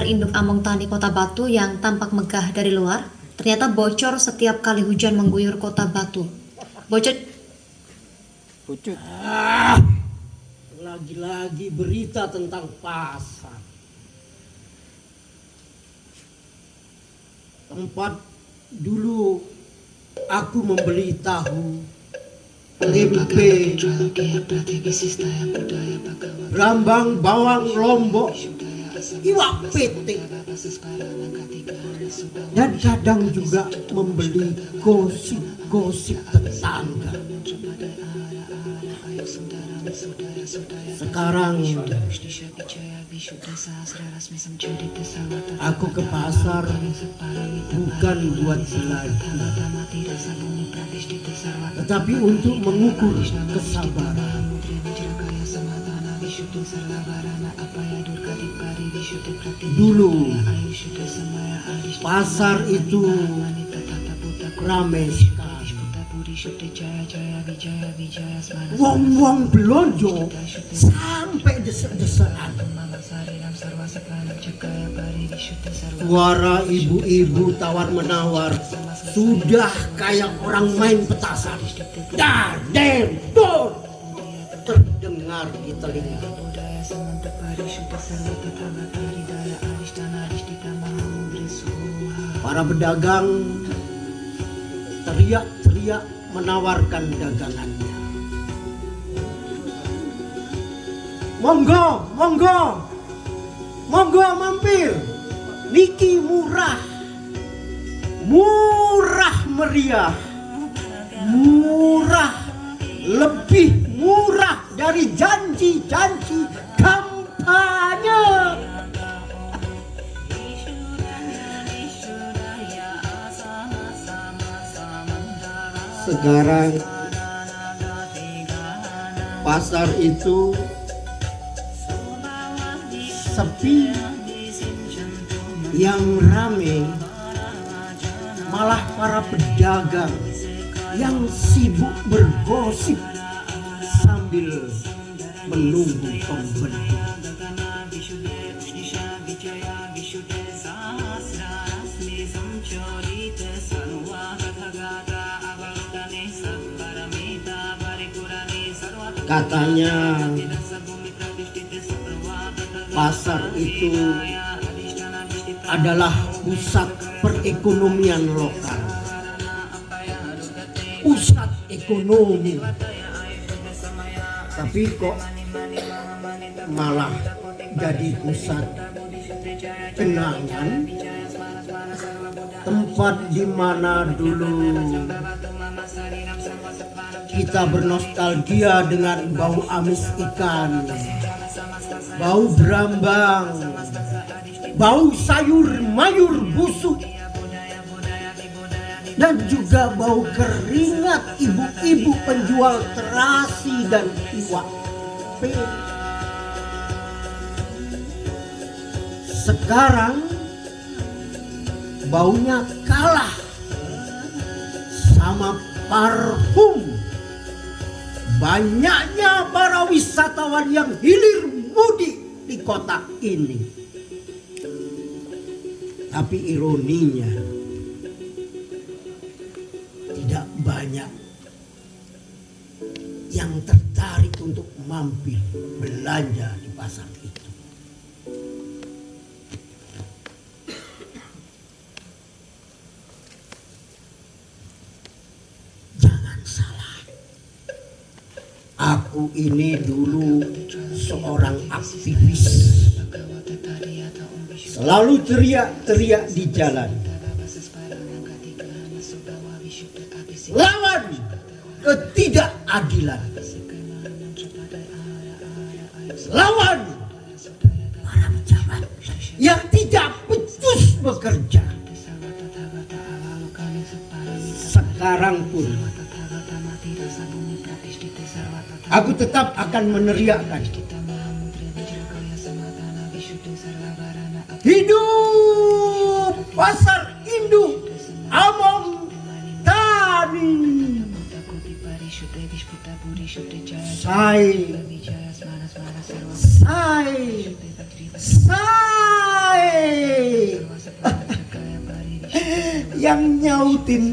induk Among Tani Kota Batu yang tampak megah dari luar, ternyata bocor setiap kali hujan mengguyur Kota Batu. Bocor. Lagi-lagi berita tentang pasar. Tempat dulu aku membeli tahu, tempe, rambang, bawang, lombok, iwak petik, dan kadang juga membeli gosip-gosip tetangga. Sekarang aku ke pasar bukan buat belanja, tetapi untuk mengukur kesabaran. Dulu pasar itu ramai sekali. Wong-wong belonjo sampai desek-desekan. Suara ibu-ibu tawar-menawar sudah kayak orang main petasan. Dor terdengar di telinga. Para pedagang teriak-teriak menawarkan dagangannya. Monggo, monggo, monggo mampir. Niki murah, murah meriah, murah, lebih murah dari janji-janji kampanye. Sekarang pasar itu sepi, yang rame malah para pedagang yang sibuk bergosip sambil menunggu pembeli. Katanya pasar itu adalah pusat perekonomian lokal, pusat ekonomi. Tapi kok malah jadi pusat kenangan, tempat di mana dulu kita bernostalgia dengan bau amis ikan, bau berambang, bau sayur mayur busuk, dan juga bau keringat ibu-ibu penjual terasi dan iwak pe. Sekarang baunya kalah sama parfum banyaknya para wisatawan yang hilir mudik di kota ini. Tapi ironinya, tidak banyak yang tertarik untuk mampir belanja di pasar itu. Jangan salah, aku ini dulu seorang aktivis, selalu teriak-teriak di jalan, lawan ketidakadilan, lawan para pejabat yang tidak becus bekerja. Sekarang pun aku tetap akan meneriakkan, hidup pasar induk Among Tani. Say. Yang nyautin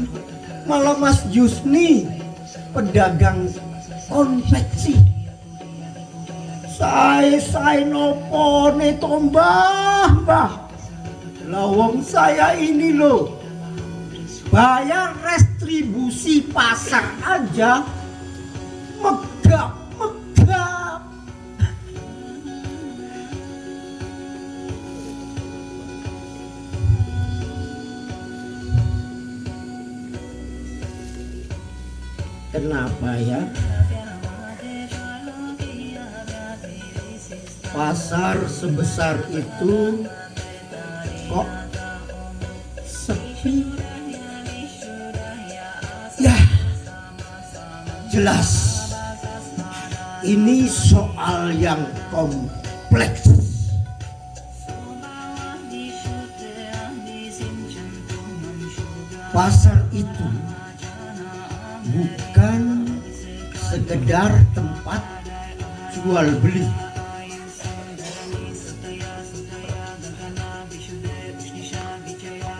malah Mas Yusni, pedagang konveksi. Saya nopo ne mbah. Lawang saya ini loh, bayar restribusi pasar aja megap. Kenapa ya? Pasar sebesar itu kok sepi? Ya, jelas ini soal yang kompleks. Pasar itu bukan sekedar tempat jual beli,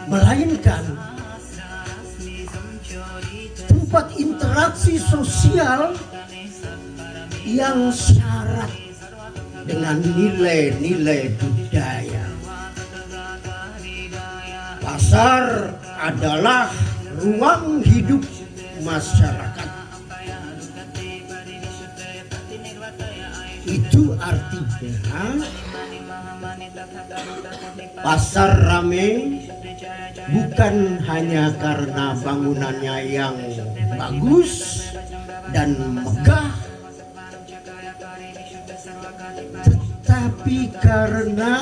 melainkan tempat interaksi sosial yang syarat dengan nilai-nilai budaya. Pasar adalah ruang hidup masyarakat. Itu artinya pasar rame bukan hanya karena bangunannya yang bagus dan megah, tetapi karena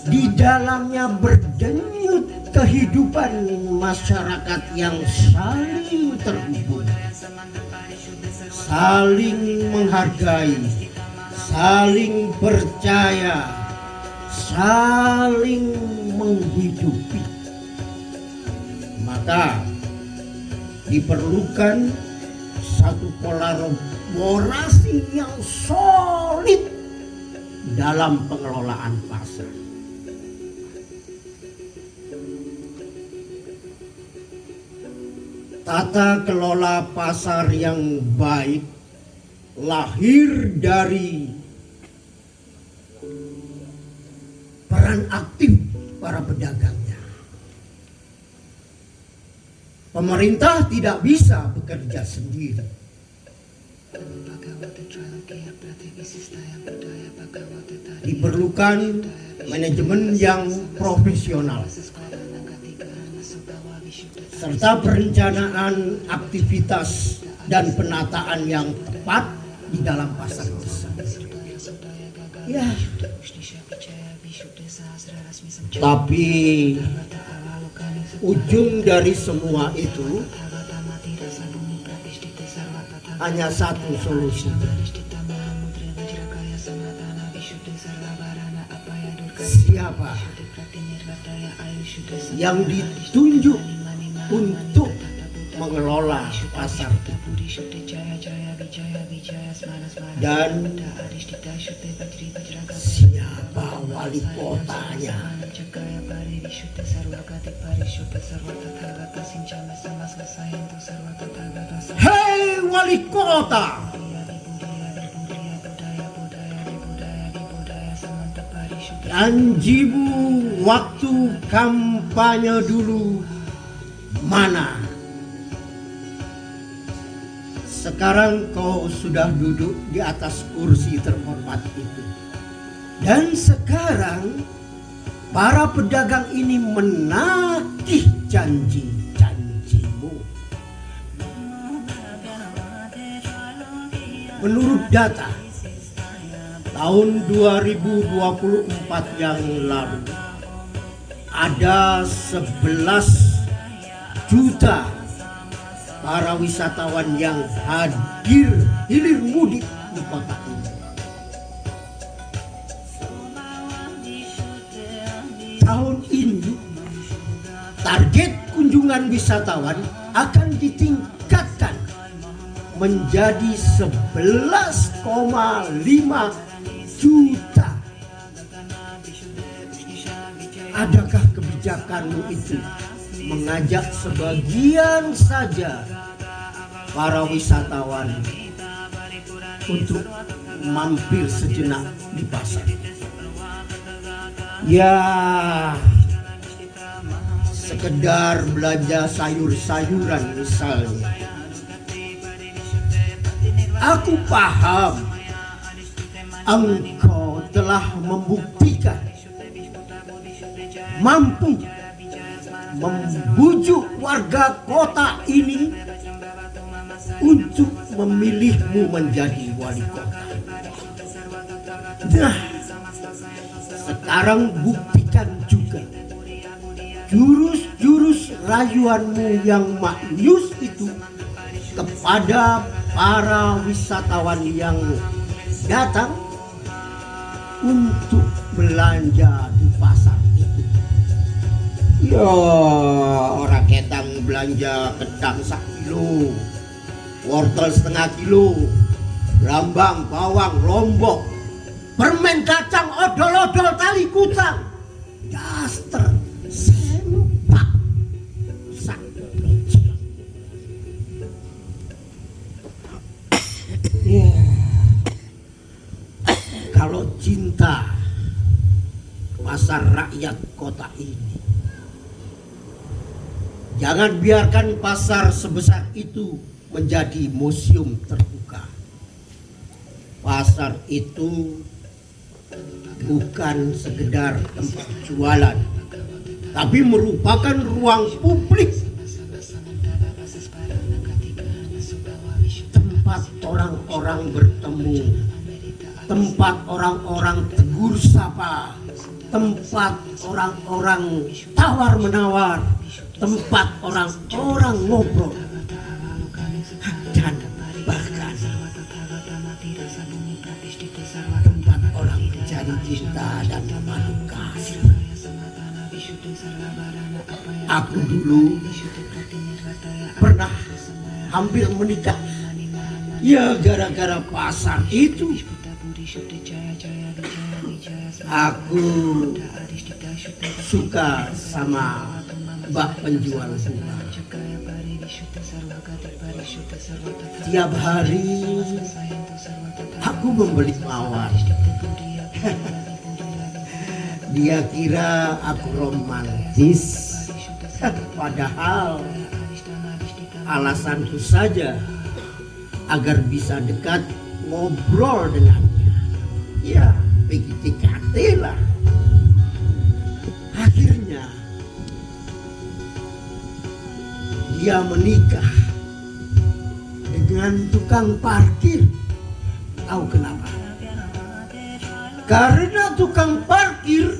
di dalamnya berdenyut kehidupan masyarakat yang saling terhubung, saling menghargai, saling percaya, saling menghidupi. Maka diperlukan satu kolaborasi yang solid dalam pengelolaan pasar. Tata kelola pasar yang baik lahir dari peran aktif para pedagangnya. Pemerintah tidak bisa bekerja sendiri. Diperlukan manajemen yang profesional serta perencanaan aktivitas dan penataan yang tepat di dalam pasar tersebut. Ya, tapi ujung dari semua itu hanya satu solusi. Siapa yang ditunjuk untuk mengelola pasar dan siapa wali kotanya? Hei wali kota, janjimu waktu kampanye dulu mana? Sekarang kau sudah duduk di atas kursi terhormat itu. Dan sekarang para pedagang ini menagih janji-janjimu. Menurut data tahun 2024 yang lalu, ada 11 juta para wisatawan yang hadir hilir mudik di kota ini. Tahun ini target kunjungan wisatawan akan ditingkatkan menjadi 11,5 juta. Adakah kebijakanmu itu mengajak sebagian saja para wisatawan untuk mampir sejenak di pasar. Ya, sekedar belanja sayur-sayuran misalnya. Aku paham engkau telah membuktikan mampu membujuk warga kota ini untuk memilihmu menjadi wali kota. Nah, sekarang buktikan juga jurus-jurus rayuanmu yang maknyus itu kepada para wisatawan yang datang untuk belanja di pasar itu. Ya, orang ketang belanja kentang 1 kilo, wortel setengah kilo, rambang, bawang, lombok, permen kacang, odol-odol, tali kutang, daster, sempak, sakit. Ya, kalau cinta pasar rakyat kota ini, jangan biarkan pasar sebesar itu menjadi museum terbuka. Pasar itu bukan sekedar tempat jualan, tapi merupakan ruang publik, tempat orang-orang bertemu, tempat orang-orang tegur sapa, tempat orang-orang tawar-menawar, tempat orang-orang ngobrol, dan bahkan tempat orang mencari cinta dan mengadu kasih. Aku dulu pernah hampir menikah, ya gara-gara pasar itu. Aku suka sama mbak penjual bunga. Tiap hari aku membeli mawar. Dia kira aku romantis, padahal alasanku saja agar bisa dekat ngobrol dengannya. Ya, PDKT lah. Akhirnya dia menikah dengan tukang parkir. Tahu kenapa? Karena tukang parkir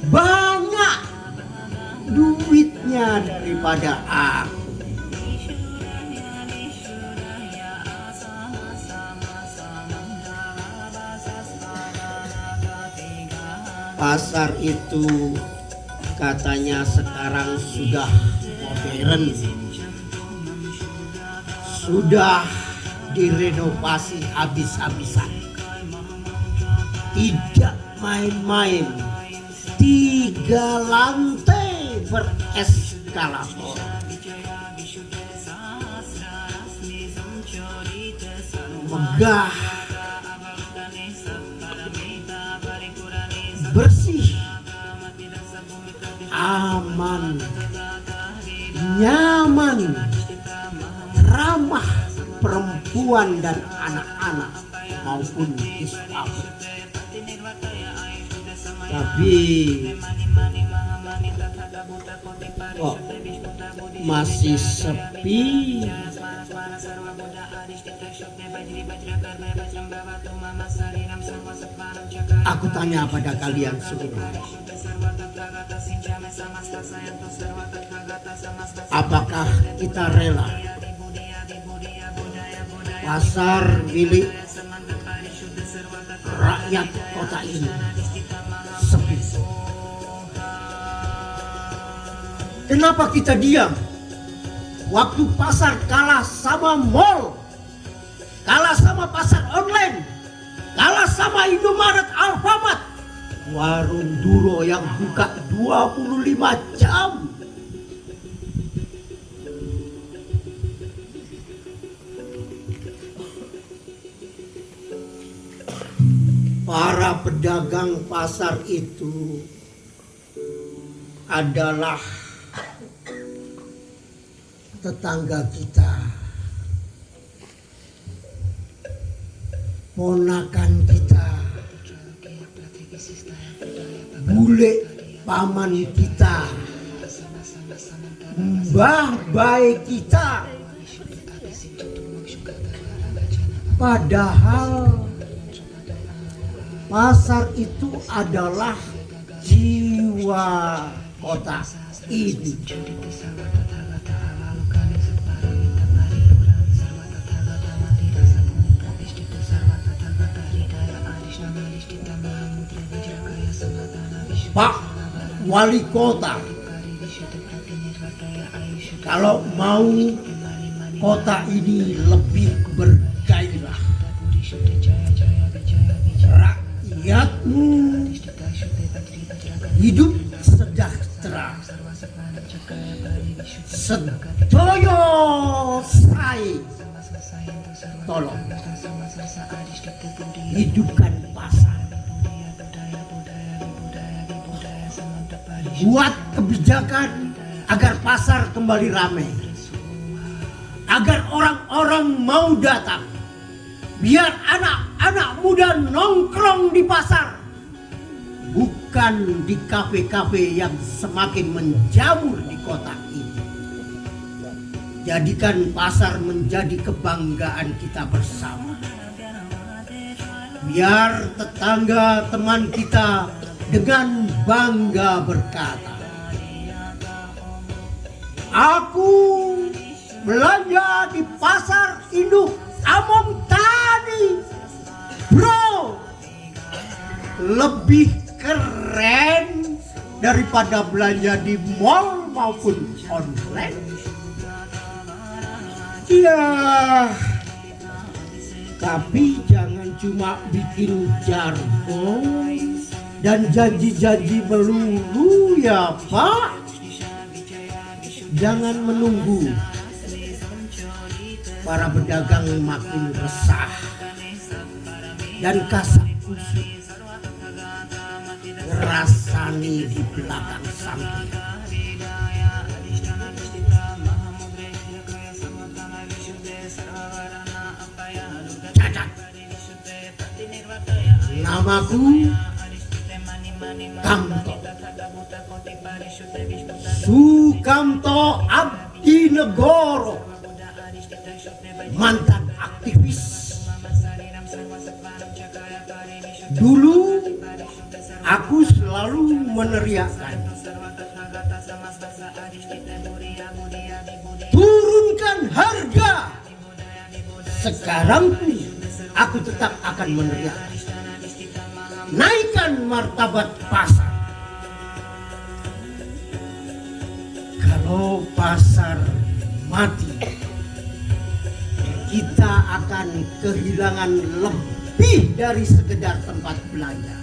banyak duitnya daripada aku. Pasar itu katanya sekarang sudah modern, sudah direnovasi habis-habisan. Tidak main-main, 3 lantai bereskalator. Megah, bersih, aman, nyaman, ramah perempuan dan anak-anak maupun difabel. Tapi kok masih sepi? Aku tanya pada kalian semua, apakah kita rela pasar milik rakyat kota ini sepi? Kenapa kita diam waktu pasar kalah sama mall, kalah sama pasar online, kalah sama Indomaret, Alfamart, warung Duro yang buka 25 jam, Para pedagang pasar itu adalah tetangga kita, ponakan kita, bule paman kita, mbah baik kita. Padahal pasar itu adalah jiwa kota ini. Pak Wali Kota, kalau mau kota ini lebih bergairah, rakyatmu hidup sejahtera, sedaya saya tolong hidupkan pasar. Buat kebijakan agar pasar kembali ramai, agar orang-orang mau datang, biar anak-anak muda nongkrong di pasar, bukan di kafe-kafe yang semakin menjamur di kota ini. Jadikan pasar menjadi kebanggaan kita bersama, biar tetangga teman kita dengan bangga berkata, aku belanja di pasar induk Among tadi, bro, lebih keren daripada belanja di mall maupun online. Ya, tapi jangan cuma bikin jargon dan janji-janji melulu ya Pak. Jangan menunggu para pedagang makin resah dan kasak kusuk ngerasani di belakang samping. Cacat, namaku Kamto, Sukamto Abdi Negoro, mantan aktivis. Dulu aku selalu meneriakkan, turunkan harga. Sekarang pun aku tetap akan meneriakkan, naikkan martabat pasar. Kalau pasar mati, kita akan kehilangan lebih dari sekedar tempat belanja.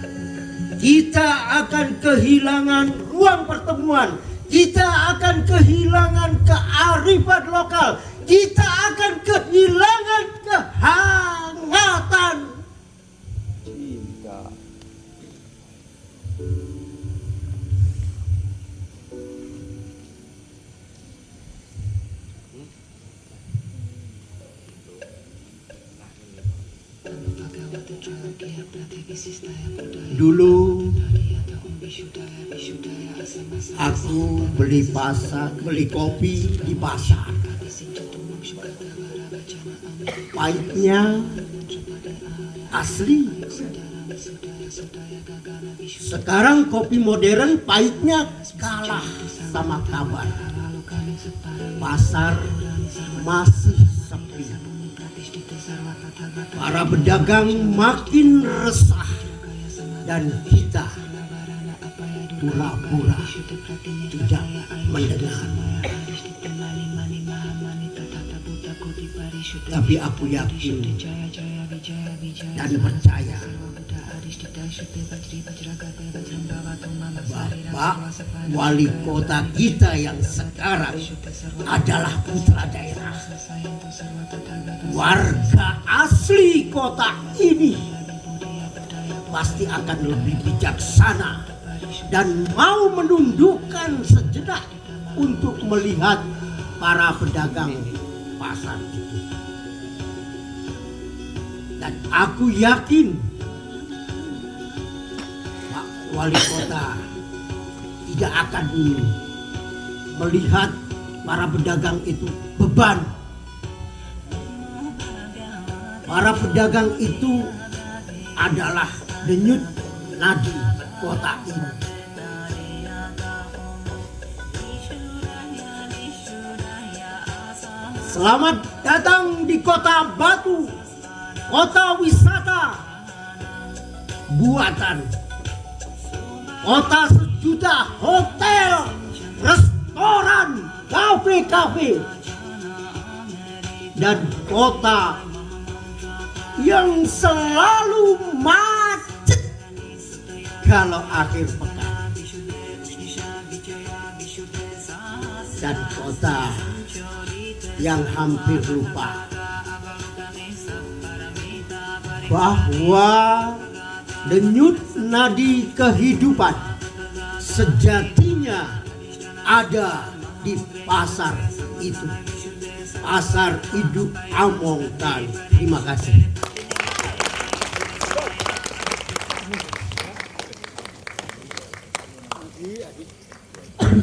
Kita akan kehilangan ruang pertemuan. Kita akan kehilangan kearifan lokal. Kita akan kehilangan kehangatan cinta. Dulu aku beli kopi di pasar. Pahitnya asli. Sekarang kopi modern pahitnya kalah sama kabar. Pasar masih sepi. Para pedagang makin resah dan kita pura-pura tidak mendengar. Tapi aku yakin dan percaya Bapak Wali Kota kita yang sekarang adalah putra daerah, warga asli kota ini. pasti akan lebih bijaksana dan mau menundukkan sejenak untuk melihat para pedagang pasar itu. Dan aku yakin Pak Wali Kota tidak akan melihat para pedagang itu beban. Para pedagang itu adalah denyut nadi kota ini. Selamat datang di Kota Batu, kota wisata buatan, kota sejuta hotel, restoran, kafe-kafe, dan kota yang selalu macet kalau akhir pekan, dan kota yang hampir lupa bahwa denyut nadi kehidupan sejatinya ada di pasar itu, pasar induk Among Tan. Terima kasih.